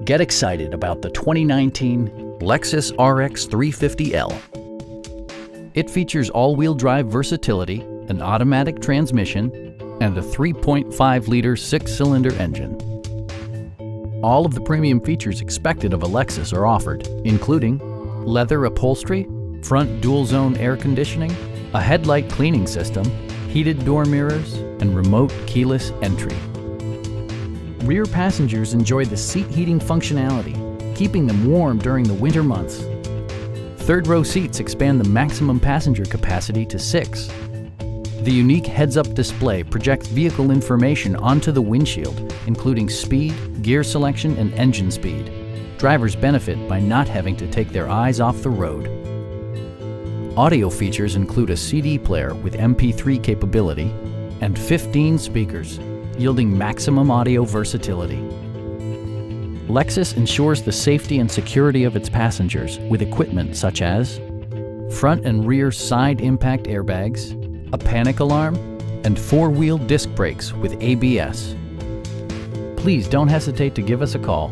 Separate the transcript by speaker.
Speaker 1: Get excited about the 2019 Lexus RX 350L. It features all-wheel drive versatility, an automatic transmission, and a 3.5-liter six-cylinder engine. All of the premium features expected of a Lexus are offered, including leather upholstery, front dual-zone air conditioning, a headlight cleaning system, heated door mirrors, and remote keyless entry. Rear passengers enjoy the seat heating functionality, keeping them warm during the winter months. Third-row seats expand the maximum passenger capacity to 6. The unique heads-up display projects vehicle information onto the windshield, including speed, gear selection, and engine speed. Drivers benefit by not having to take their eyes off the road. Audio features include a CD player with MP3 capability and 15 speakers, yielding maximum audio versatility. Lexus ensures the safety and security of its passengers with equipment such as front and rear side impact airbags, a panic alarm, and 4-wheel disc brakes with ABS. Please don't hesitate to give us a call.